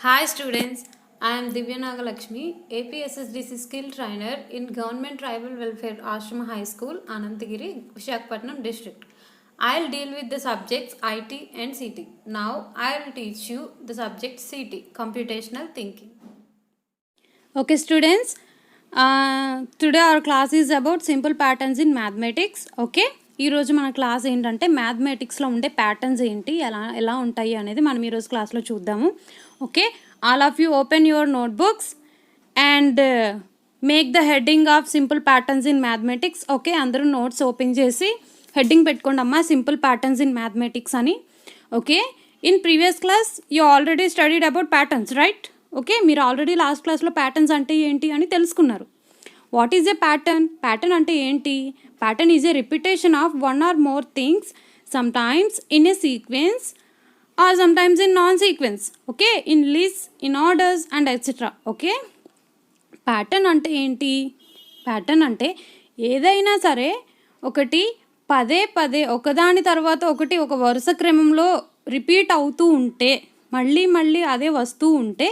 Hi students, I am Divya Nagalakshmi, APSSDC skill trainer in Government Tribal Welfare Ashram High School, Anantagiri, Visakhapatnam district. I'll deal with the subjects IT and CT. Now I'll teach you the subject CT, computational thinking. Okay students, today our class is about simple patterns in mathematics. Okay, ఈరోజు మన class ఏంటంటే మ్యాథమెటిక్స్లో ఉండే patterns ఏంటి ఎలా ఉంటాయి అనేది మనం ఈరోజు క్లాస్లో చూద్దాము. Okay, all of you open your notebooks and make the heading of simple patterns in mathematics. Okay, అందరూ నోట్స్ ఓపెన్ చేసి హెడ్డింగ్ పెట్టుకోండి అమ్మా, సింపుల్ ప్యాటర్న్స్ ఇన్ మ్యాథమెటిక్స్ అని. Okay, in previous class you already studied about patterns, right? Okay, మీరు already last క్లాస్లో patterns అంటే ఏంటి అని తెలుసుకున్నారు. What is a pattern? Pattern అంటే ఏంటి? Pattern is a repetition of one or more things, sometimes in a sequence or sometimes in non sequence. Okay, in list, in orders and etcetera. Okay, pattern అంటే ఏంటి? Pattern అంటే ఏదైనా సరే ఒకటి పదే పదే ఒకదాని తర్వాత ఒకటి ఒక వరుస క్రమంలో రిపీట్ అవుతూ ఉంటే, మళ్ళీ మళ్ళీ అదే వస్తూ ఉంటే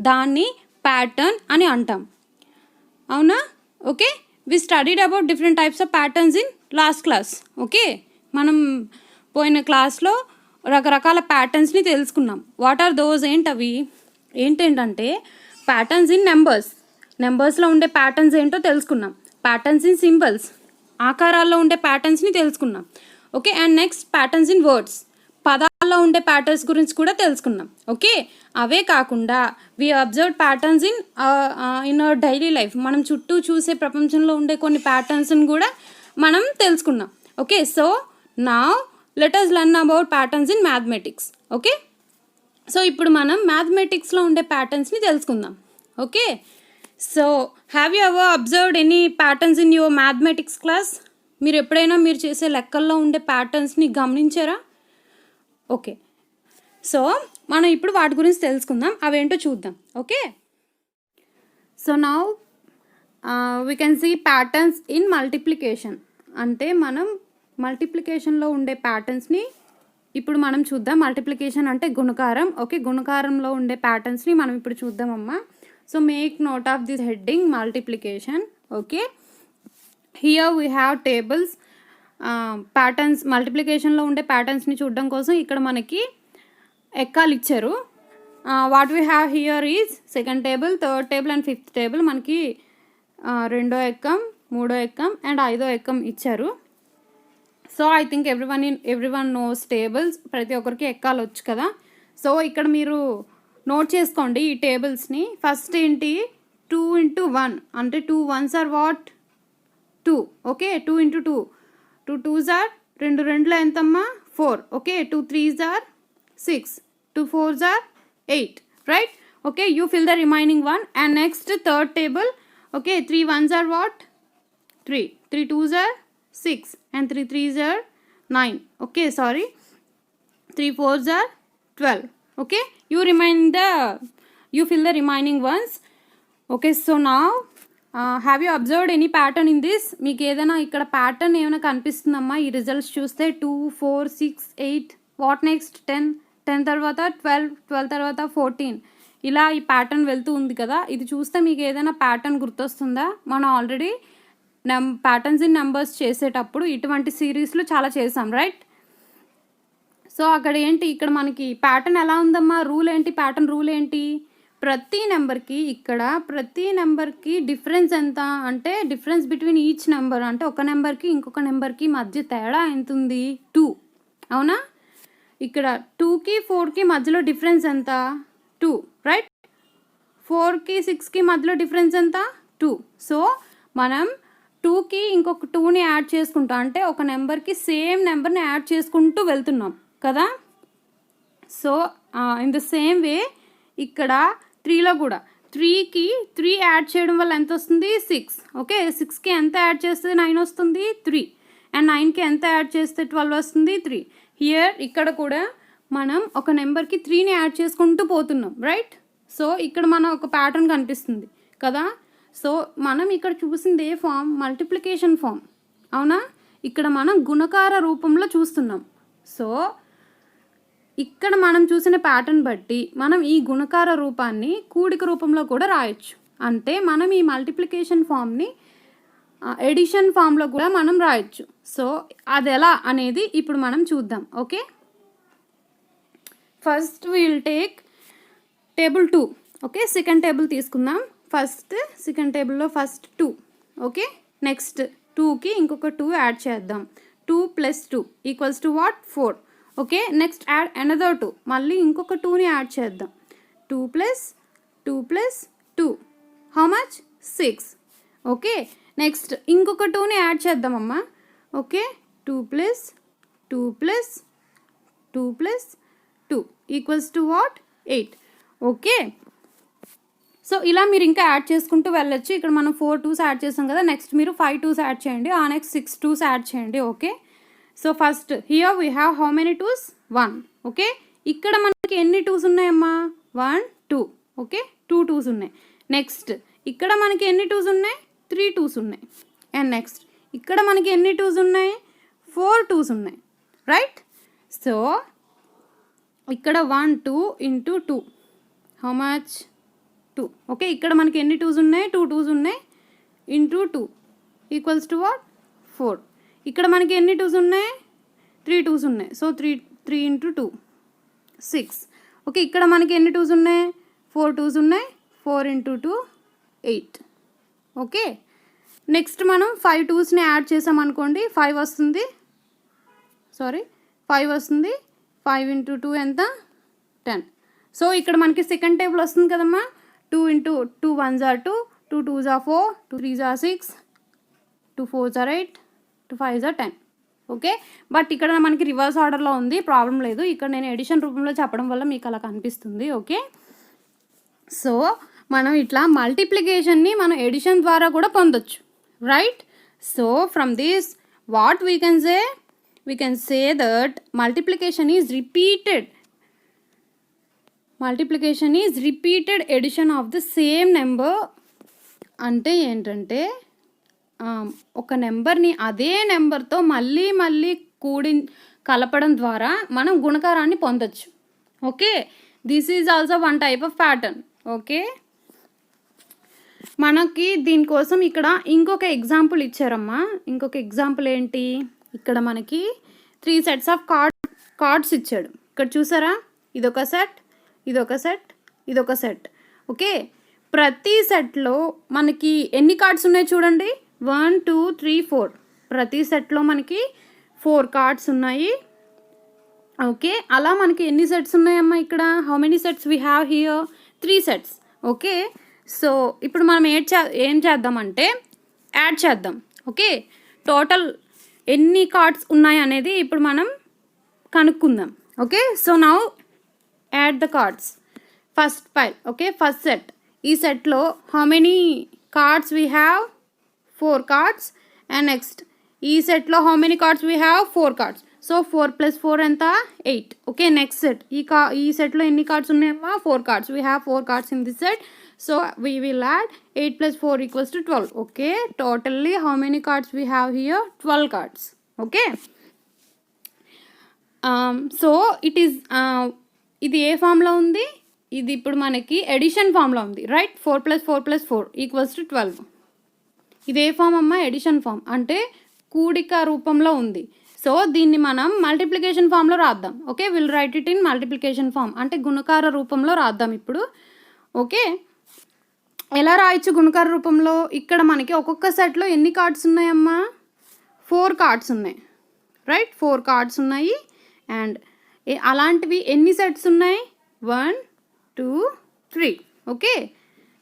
దాన్ని ప్యాటర్న్ అని అంటాం. అవునా? Okay, we studied about different types of patterns in last class. Okay, మనం పోయిన క్లాస్లో రకరకాల ప్యాటర్న్స్ని తెలుసుకున్నాం. What are those? అవి ఏంటంటే ప్యాటర్న్స్ ఇన్ నెంబర్స్లో ఉండే ప్యాటర్న్స్ ఏంటో తెలుసుకున్నాం. ప్యాటర్న్స్ ఇన్ సింబల్స్, ఆకారాల్లో ఉండే ప్యాటర్న్స్ని తెలుసుకున్నాం. Okay, and next patterns in words, పదాల్లో ఉండే ప్యాటర్న్స్ గురించి కూడా తెలుసుకున్నాం. ఓకే, అవే కాకుండా we observe patterns in our daily life, మనం చుట్టూ చూసే ప్రపంచంలో ఉండే కొన్ని ప్యాటర్న్స్ని కూడా మనం తెలుసుకున్నాం. Okay, so now let us learn about patterns in mathematics. Okay, so ఇప్పుడు మనం మ్యాథమెటిక్స్లో ఉండే ప్యాటర్న్స్ని తెలుసుకుందాం. Okay, so have you ever observed any patterns in your mathematics class? మీరు ఎప్పుడైనా మీరు చేసే లెక్కల్లో ఉండే ప్యాటర్న్స్ని గమనించారా? ఓకే, సో మనం ఇప్పుడు వాటి గురించి తెలుసుకుందాం, అవేంటో చూద్దాం. Okay, so now we can see patterns in multiplication. అంటే మనం మల్టిప్లికేషన్లో ఉండే ప్యాటర్న్స్ని ఇప్పుడు మనం చూద్దాం. మల్టిప్లికేషన్ అంటే గుణకారం. ఓకే, గుణకారంలో ఉండే ప్యాటర్న్స్ని మనం ఇప్పుడు చూద్దామమ్మా. So make note of this heading multiplication. Okay, here we have tables. Patterns, మల్టిప్లికేషన్లో ఉండే ప్యాటర్న్స్ని చూడడం కోసం ఇక్కడ మనకి ఎక్కాలు ఇచ్చారు. What we have here is second table, third table and fifth table. మనకి రెండో ఎక్కం, మూడో ఎక్కం అండ్ ఐదో ఎక్కం ఇచ్చారు. So I think everyone knows tables. ప్రతి ఒక్కరికి ఎక్కాలు వచ్చు కదా. సో ఇక్కడ మీరు నోట్ చేసుకోండి ఈ టేబుల్స్ని. ఫస్ట్ ఏంటి? 2 into 1 అంటే 2 ones are what? 2. Okay, 2 into 2, 2 2s are 2 2 ఎంతమ్మా? 4. Okay, 2 3s are 6, 2 4s are 8, right? Okay, you fill the remaining one. And next third table. Okay, 3 ones are what? 3, 3 2s are 6 and 3 3s are 9. Okay, sorry, 3 4s are 12. Okay, you fill the remaining ones. Okay, so now have you observed any pattern in this? మీకు ఏదైనా ఇక్కడ pattern ఏమైనా కనిపిస్తుందమ్మా ఈ results చూస్తే? 2 4 6 8, what next? 10, 10 తర్వాత 12, 12 తర్వాత 14, ఇలా ఈ ప్యాటర్న్ వెళ్తూ ఉంది కదా. ఇది చూస్తే మీకు ఏదైనా ప్యాటర్న్ గుర్తొస్తుందా? మనం ఆల్రెడీ ప్యాటర్న్స్ ఇన్ నెంబర్స్ చేసేటప్పుడు ఇటువంటి సిరీస్లో చాలా చేసాం, రైట్? సో అక్కడ ఏంటి, ఇక్కడ మనకి ప్యాటర్న్ ఎలా ఉందమ్మా? రూల్ ఏంటి? ప్యాటర్న్ రూల్ ఏంటి? ప్రతి నెంబర్కి డిఫరెన్స్ ఎంత అంటే, డిఫరెన్స్ బిట్వీన్ ఈచ్ నెంబర్ అంటే ఒక నెంబర్కి ఇంకొక నెంబర్కి మధ్య తేడా ఎంత ఉంది? 2. అవునా? ఇక్కడ 2కి 4కి మధ్యలో డిఫరెన్స్ ఎంత? 2, రైట్? 4కి 6కి మధ్యలో డిఫరెన్స్ ఎంత? 2. సో మనం 2కి ఇంకొక 2ని యాడ్ చేసుకుంటాం, అంటే ఒక నెంబర్కి సేమ్ నెంబర్ని యాడ్ చేసుకుంటూ వెళ్తున్నాం కదా. సో ఇన్ ద సేమ్ వే ఇక్కడ 3లో కూడా 3కి 3 యాడ్ చేయడం వల్ల ఎంత వస్తుంది? 6. ఓకే, 6కి ఎంత యాడ్ చేస్తే 9 వస్తుంది? 3. అండ్ 9కి ఎంత యాడ్ చేస్తే 12 వస్తుంది? 3. హియర్ ఇక్కడ కూడా మనం ఒక నెంబర్కి 3ని యాడ్ చేసుకుంటూ పోతున్నాం, రైట్? సో ఇక్కడ మన ఒక ప్యాటర్న్ కనిపిస్తుంది కదా. సో మనం ఇక్కడ చూసింది ఏ ఫామ్? Multiplication form. అవునా? ఇక్కడ మనం గుణకార రూపంలో చూస్తున్నాం. సో ఇక్కడ మనం చూసిన ప్యాటర్న్ బట్టి మనం ఈ గుణకార రూపాన్ని కూడిక రూపంలో కూడా రాయొచ్చు. అంటే మనం ఈ మల్టిప్లికేషన్ ఫామ్ని ఎడిషన్ ఫామ్లో కూడా మనం రాయొచ్చు. సో అది ఎలా అనేది ఇప్పుడు మనం చూద్దాం. Okay, first will take table 2. Okay, second table తీసుకుందాం. సెకండ్ టేబుల్లో ఫస్ట్ 2. ఓకే, నెక్స్ట్ 2కి ఇంకొక 2 యాడ్ చేద్దాం. 2 + 2 = what? 4. Okay, next add another 2. మళ్ళీ ఇంకొక 2ని యాడ్ చేద్దాం. 2 + 2 + 2 హౌ మచ్? 6. ఓకే, నెక్స్ట్ ఇంకొక 2ని add చేద్దామమ్మా. Okay, 2 + 2 + 2 + 2 = what? 8. Okay, so ఇలా మీరు ఇంకా యాడ్ చేసుకుంటూ వెళ్ళొచ్చు. ఇక్కడ మనం 4 2s యాడ్ చేసాం కదా, నెక్స్ట్ మీరు 5 2s యాడ్ చేయండి, ఆ నెక్స్ట్ 6 2s యాడ్ చేయండి. Okay, so first here we have how many 2s? 1. Okay, ఇక్కడ మనకి ఎన్ని 2s ఉన్నాయమ్మా? 1 2. ఓకే, 2 2s ఉన్నాయి. నెక్స్ట్ ఇక్కడ మనకి ఎన్ని 2s ఉన్నాయి? 3 2s ఉన్నాయి. అండ్ నెక్స్ట్ ఇక్కడ మనకి ఎన్ని 2s ఉన్నాయి? 4 2s ఉన్నాయి. రైట్, సో ఇక్కడ 1 2 × 2 హౌ మచ్? 2. ఓకే, ఇక్కడ మనకి ఎన్ని 2s ఉన్నాయి? 2 2s ఉన్నాయి. × 2 = what? 4. ఇక్కడ మనకి ఎన్ని 2s ఉన్నాయి? 3 2s ఉన్నాయి. సో 3 × 2 6. ఓకే, ఇక్కడ మనకి ఎన్ని 2s ఉన్నాయి? 4 2s ఉన్నాయి. 4 × 2 8. ఓకే, నెక్స్ట్ మనం 5 2స్ని యాడ్ చేసామనుకోండి, 5 వస్తుంది. 5 వస్తుంది. 5 × 2 ఎంత? 10. సో ఇక్కడ మనకి సెకండ్ టేబుల్ వస్తుంది కదమ్మా. 2 × 2 1s are 2, 2 2s are 4, 2 3s are 6, 2 4s are 8, 2 5s are 10. Okay, but ఇక్కడ మనకి రివర్స్ ఆర్డర్లో ఉంది, ప్రాబ్లం లేదు. ఇక్కడ నేను ఎడిషన్ రూపంలో చెప్పడం వల్ల మీకు అలా కనిపిస్తుంది. ఓకే, సో మనం ఇట్లా మల్టిప్లికేషన్ని మనం ఎడిషన్ ద్వారా కూడా పొందొచ్చు. Right, so from this what we can say that multiplication is repeated addition of the same number. అంటే ఏంటంటే ఒక నెంబర్ని అదే నెంబర్తో మళ్ళీ కలపడం ద్వారా మనం గుణకారాన్ని పొందొచ్చు. Okay, this is also one type of pattern. Okay, మనకి దీనికోసం ఇక్కడ ఇంకొక ఎగ్జాంపుల్ ఇచ్చారమ్మా. ఇంకొక ఎగ్జాంపుల్ ఏంటి? ఇక్కడ మనకి 3 sets ఆఫ్ కార్డ్స్ ఇచ్చాడు. ఇక్కడ చూసారా, ఇదొక సెట్, ఇదొక సెట్, ఇదొక సెట్. ఓకే, ప్రతి సెట్లో మనకి ఎన్ని కార్డ్స్ ఉన్నాయి చూడండి. 1 2 3 4. ప్రతి సెట్లో మనకి 4 కార్డ్స్ ఉన్నాయి. ఓకే, అలా మనకి ఎన్ని సెట్స్ ఉన్నాయమ్మా ఇక్కడ? How many sets we have here? 3 sets. Okay, so ఇప్పుడు మనం ఏం చేద్దామంటే యాడ్ చేద్దాం. ఓకే, టోటల్ ఎన్ని కార్డ్స్ ఉన్నాయి అనేది ఇప్పుడు మనం కనుక్కుందాం. Okay, so now add the cards. First pile. Okay, first set. ఈ సెట్లో how many cards we have? 4 cards. And next ఈ సెట్లో how many cards we have? 4 cards. So 4 + 4 ఎంత? 8. Okay, next set. ఈ సెట్లో ఎన్ని కార్డ్స్ ఉన్నాయమ్మా? 4 cards. We have 4 cards in this set. So we will add 8 + 4 = 12. Okay, totally how many cards we have here? 12 cards. Okay, so ఇది ఏ ఫామ్లో ఉంది? ఇది ఇప్పుడు మనకి ఎడిషన్ ఫామ్లో ఉంది. రైట్, 4 + 4 + 4 = 12. ఇది ఏ ఫామ్ అమ్మా? ఎడిషన్ ఫామ్, అంటే కూడిక రూపంలో ఉంది. సో దీన్ని మనం మల్టిప్లికేషన్ ఫామ్లో రాద్దాం. Okay, will write it in multiplication form, అంటే గుణకార రూపంలో రాద్దాం ఇప్పుడు. ఓకే, ఎలా రాయొచ్చు గుణకార రూపంలో? ఇక్కడ మనకి ఒక్కొక్క సెట్లో ఎన్ని కార్డ్స్ ఉన్నాయమ్మా? 4 కార్డ్స్ ఉన్నాయి. రైట్, 4 కార్డ్స్ ఉన్నాయి. అండ్ అలాంటివి ఎన్ని సెట్స్ ఉన్నాయి? 1 2 3. Okay,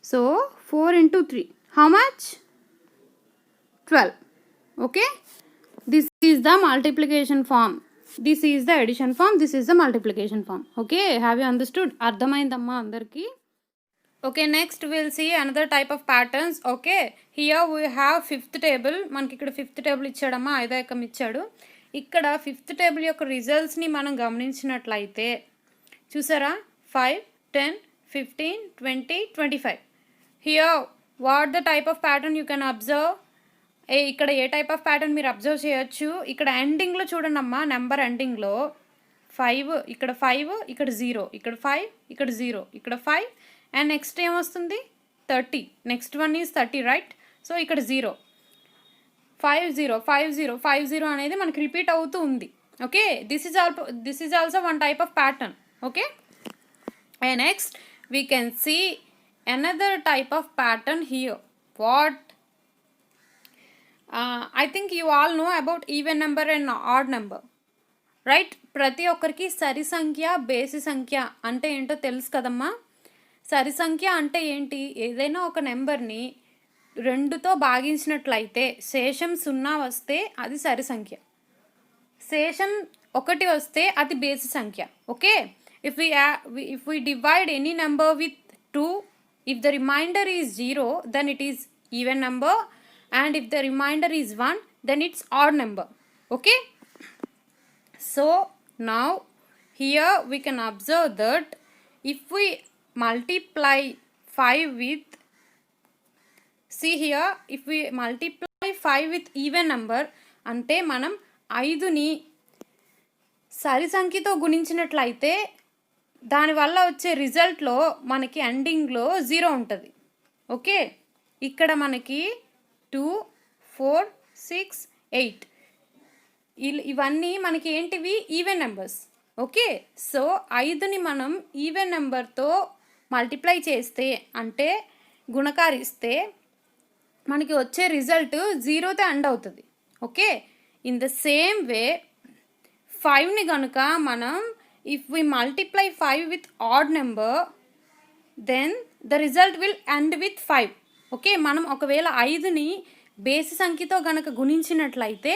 so 4 × 3 how much? 12. Okay, this is the multiplication form, this is the addition form, this is the multiplication form. Okay, have you understood? అర్థమైందమ్మా అందరికీ? Okay, next will see another type of patterns. Okay, here we have 5th table. మనకి ఇక్కడ 5th table ఇచ్చాడమ్మా, 5వ ఏకం ఇచ్చాడు. ఇక్కడ 5th table యొక్క రిజల్ట్స్ని మనం గమనించినట్లయితే చూసారా, 5 10 15 20 25. Here what the type of pattern you can observe? ఇక్కడ ఏ టైప్ ఆఫ్ ప్యాటర్న్ మీరు అబ్జర్వ్ చేయొచ్చు? ఇక్కడ ఎండింగ్లో చూడండి అమ్మా, నెంబర్ ఎండింగ్లో 5 ఇక్కడ 5 ఇక్కడ 0 ఇక్కడ 5 ఇక్కడ 0 ఇక్కడ 5 అండ్ నెక్స్ట్ ఏమొస్తుంది 30 next one is 30 right. So ఇక్కడ 0 50 50 50 అనేది మనకి రిపీట్ అవుతూ ఉంది. Okay, this is also one type of pattern. Okay, and next we can see another type of pattern here. What I think you all know about even number and odd number, right. ప్రతి ఒక్కరికి సరి సంఖ్య బేసి సంఖ్య అంటే ఏంటో తెలుసు కదమ్మా. సరి సంఖ్య అంటే ఏంటి? ఏదైనా ఒక నెంబర్ని 2తో భాగించినట్లయితే శేషం 0 వస్తే అది సరి సంఖ్య, శేషం 1 వస్తే అది బేసి సంఖ్య. Okay, if we divide any number with 2, if the remainder is 0 then it is even number, and if the remainder is 1 then it's odd number. Okay, so now here we can observe that if we multiply 5 with, see here, if we multiply 5 with even number అంటే మనం 5ని సరి సంఖ్యతో గుణించినట్లయితే దానివల్ల వచ్చే రిజల్ట్లో మనకి ఎండింగ్లో 0 ఉంటుంది. ఓకే, ఇక్కడ మనకి 2 4 6 8 ఇవన్నీ మనకి ఏంటివి? Even numbers. ఓకే, సో 5ని మనం ఈవెన్ నెంబర్తో మల్టిప్లై చేస్తే అంటే గుణకారిస్తే మనకి వచ్చే రిజల్ట్ 0తో ఎండ్ అవుతుంది. Okay, in the same way 5ని కనుక మనం if we multiply 5 with odd number then the result will end with 5. Okay, మనం ఒకవేళ 5ని బేసి సంఖ్యతో కనుక గుణించినట్లయితే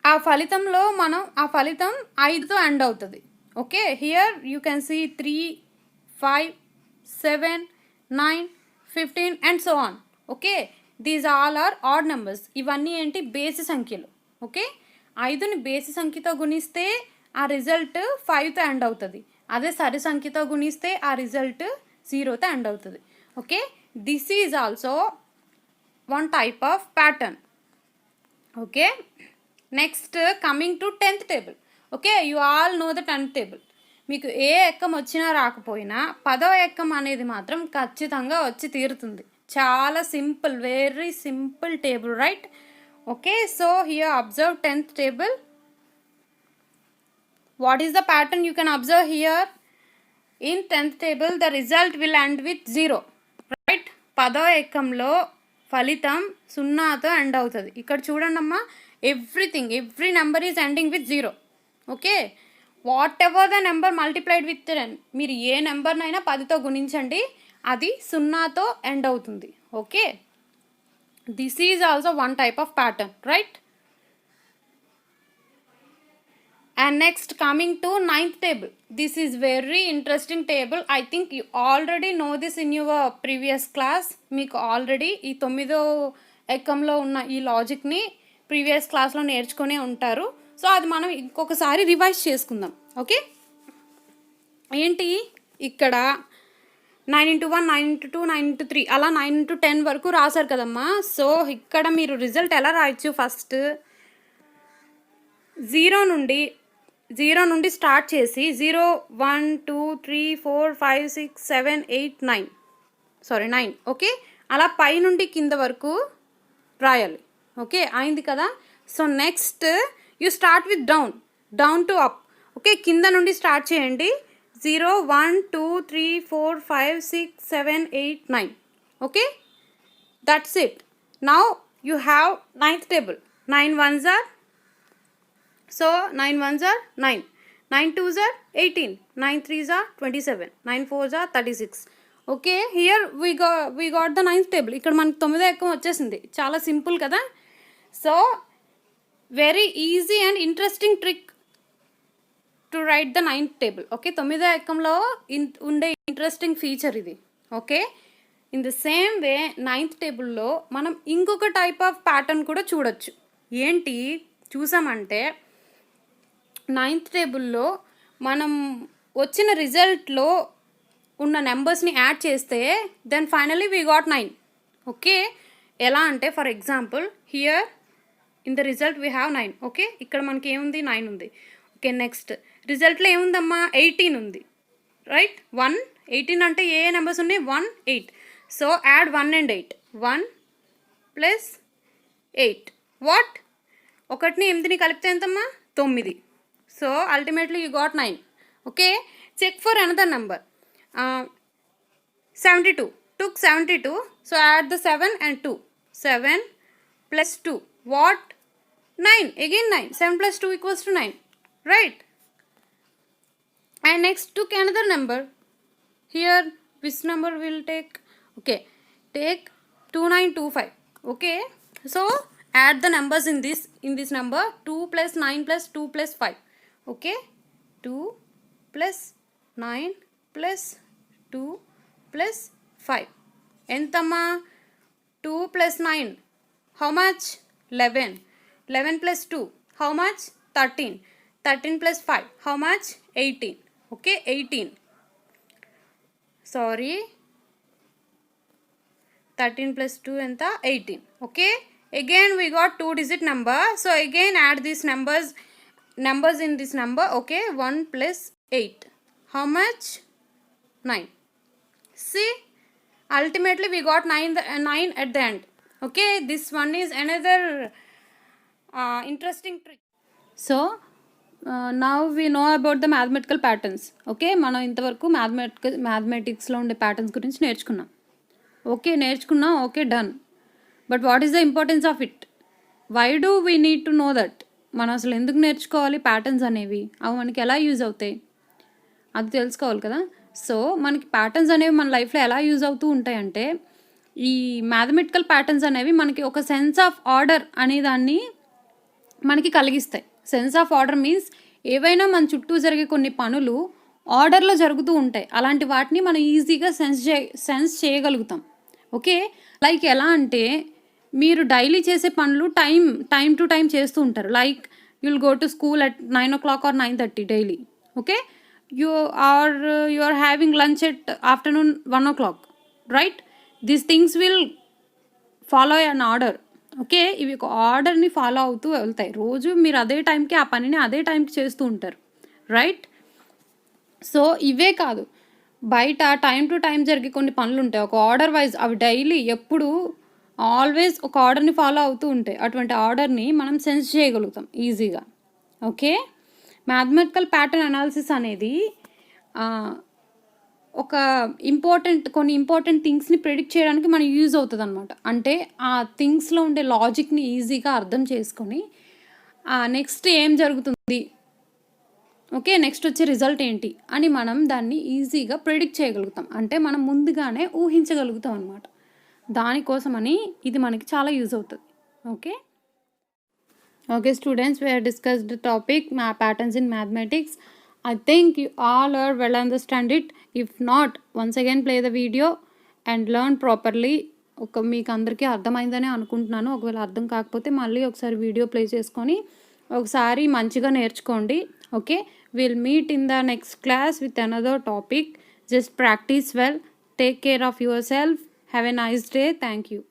ఆ ఫలితం 5తో ఎండ్ అవుతుంది. Okay, here you can see 3 5 7 9 15 and so on. Okay, these all are odd numbers. ఇవన్నీ ఏంటి? బేసి సంఖ్యలు. ఓకే, 5ని బేసి సంఖ్యతో గుణిస్తే ఆ రిజల్ట్ 5తో ఎండ్ అవుతుంది. అదే సరి సంఖ్యతో గుణిస్తే ఆ రిజల్ట్ 0తో ఎండ్ అవుతుంది. Okay, this is also one type of pattern. Okay, next coming to 10th table. Okay, you all know the 10th table. మీకు ఏ ఎక్కం వచ్చినా రాకపోయినా 10వ ఎక్కం అనేది మాత్రం ఖచ్చితంగా వచ్చి తీరుతుంది. చాలా simple, very simple table, right. Okay, so here observe 10th table. What is the pattern you can observe here? In 10th table the result will end with 0, right. 10వ ఎక్కంలో ఫలితం 0తో ఎండ్ అవుతుంది. ఇక్కడ చూడండి అమ్మా, every number is ending with 0. Okay, what ever the number multiplied with 10, మీరు ఏ నెంబర్నైనా 10తో గుణించండి, అది 0తో end అవుతుంది. Okay, this is also one type of pattern, right. And next coming to 9th table. This is very interesting table. I think you already know this in your previous class. మీకు already ఈ 9వ ఎక్కంలో ఉన్న ఈ లాజిక్ని previous క్లాస్లో నేర్చుకునే ఉంటారు. So అది మనం ఇంకొకసారి రివైజ్ చేసుకుందాం. ఓకే, ఏంటి ఇక్కడ 9 into 1 9 into 2 9 into 3 అలా 9 into 10 వరకు రాశారు కదమ్మా. సో ఇక్కడ మీరు రిజల్ట్ ఎలా రాయొచ్చు? ఫస్ట్ 0 నుండి స్టార్ట్ చేసి 0 1 2 3 4 5 6 7 8 9. ఓకే, అలా పై నుండి కింద వరకు రాయాలి. ఓకే, అయింది కదా. So next you start with down to up. Okay, కింద నుండి స్టార్ట్ చేయండి. 0 1 2 3 4 5 6 7 8 9. Okay, that's it. Now you have 9th table. 9 ones are, so 9 ones are 9, 9 twos are 18, 9 threes are 27, 9 fours are 36. Okay, here we got the 9th table. ఇక్కడ మనకి 9వ ఎక్కం వచ్చేసింది. చాలా simple కదా. So very easy and interesting trick to write the 9th table. Okay, 9వ ఎక్కంలో ఉండే interesting feature ఇది. Okay, in the same way 9th టేబుల్లో మనం ఇంకొక టైప్ ఆఫ్ ప్యాటర్న్ కూడా చూడొచ్చు. ఏంటి చూసామంటే 9th టేబుల్లో మనం వచ్చిన రిజల్ట్లో ఉన్న నెంబర్స్ని యాడ్ చేస్తే then finally we got 9. Okay, ఎలా అంటే for example here in the result we have 9. Okay, ఇక్కడ మనకి ఏముంది? 9 ఉంది. ఓకే, నెక్స్ట్ రిజల్ట్లో ఏముందమ్మా 18 ఉంది, రైట్. 1 18 అంటే ఏ నెంబర్స్ ఉన్నాయి, 1 8. So add 1 and 8. 1 + 8 వాట్, 1ని 8ని కలిపితే ఎంతమ్మా 9. So ultimately you got 9. Okay, check for another number. 72 took 72. So add the 7 and 2. 7 plus 2 what, 9. Again 9. 7 plus 2 equals to 9, right. And next took another number. Here which number will take? Okay, take 2925. Okay, so add the numbers in this number. 2 plus 9 plus 2 plus 5. Okay, 2 plus 9 plus 2 plus 5. Entama 2 plus 9 how much, 11. 11 plus 2 how much, 13. 13 plus 5 how much, 18. Okay, 18. Sorry, 13 plus 2 enta 18. Okay, again we got 2 digit number. So again add these numbers in this number. Okay, 1 plus 8 how much, 9. See, ultimately we got 9 at the end. Okay, this one is another interesting trick. So now we know about the mathematical patterns. Okay, మనం ఇంతవరకు మ్యాథమెటిక్స్లో ఉండే patterns గురించి నేర్చుకున్నాం. Okay, done. But what is the importance of it? Why do we need to know that? మనం అసలు ఎందుకు నేర్చుకోవాలి patterns అనేవి? అవి మనకి ఎలా యూజ్ అవుతాయి అది తెలుసుకోవాలి కదా. సో మనకి ప్యాటర్న్స్ అనేవి మన లైఫ్లో ఎలా యూజ్ అవుతూ ఉంటాయంటే, ఈ మ్యాథమెటికల్ ప్యాటర్న్స్ అనేవి మనకి ఒక సెన్స్ ఆఫ్ ఆర్డర్ అనే దాన్ని మనకి కలిగిస్తాయి. సెన్స్ ఆఫ్ ఆర్డర్ మీన్స్ ఏవైనా మన చుట్టూ జరిగే కొన్ని పనులు ఆర్డర్లో జరుగుతూ ఉంటాయి, అలాంటి వాటిని మనం ఈజీగా సెన్స్ చేయగలుగుతాం. ఓకే, లైక్ ఎలా అంటే మీరు డైలీ చేసే పనులు టైం టు టైం చేస్తూ ఉంటారు. Like you will go to school at 9 o'clock or 9:30 daily. Okay, you are having lunch at afternoon 1 o'clock, right. These things will follow an order. Okay, ఇవి ఒక ఆర్డర్ని ఫాలో అవుతూ వెళ్తాయి. రోజు మీరు అదే టైంకి ఆ పనిని అదే టైంకి చేస్తూ ఉంటారు, రైట్. సో ఇవే కాదు, బయట టైం టు టైం జరిగే కొన్ని పనులు ఉంటాయి ఒక ఆర్డర్ వైజ్, అవి డైలీ ఎప్పుడు ఆల్వేస్ ఒక ఆర్డర్ని ఫాలో అవుతూ ఉంటాయి. అటువంటి ఆర్డర్ని మనం సెన్స్ చేయగలుగుతాం ఈజీగా. ఓకే, మ్యాథమెటికల్ ప్యాటర్న్ అనాలిసిస్ అనేది ఒక కొన్ని ఇంపార్టెంట్ థింగ్స్ని ప్రిడిక్ట్ చేయడానికి మనకి యూజ్ అవుతుంది అనమాట. అంటే ఆ థింగ్స్లో ఉండే లాజిక్ని ఈజీగా అర్థం చేసుకొని నెక్స్ట్ ఏం జరుగుతుంది, ఓకే నెక్స్ట్ వచ్చే రిజల్ట్ ఏంటి అని మనం దాన్ని ఈజీగా ప్రిడిక్ట్ చేయగలుగుతాం. అంటే మనం ముందుగానే ఊహించగలుగుతాం అనమాట. దానికోసమని ఇది మనకి చాలా యూజ్ అవుతుంది. Okay students, we have discussed the topic patterns in mathematics. I think you all are well understand it. If not, once again play the video and learn properly. మీకు అందరికీ అర్థమైందని అనుకుంటున్నాను. ఒకవేళ అర్థం కాకపోతే మళ్ళీ ఒకసారి వీడియో ప్లే చేసుకొని ఒకసారి మంచిగా నేర్చుకోండి. Okay, will meet in the next class with another topic. Just practice well. Take care of your self. Have a nice day. Thank you.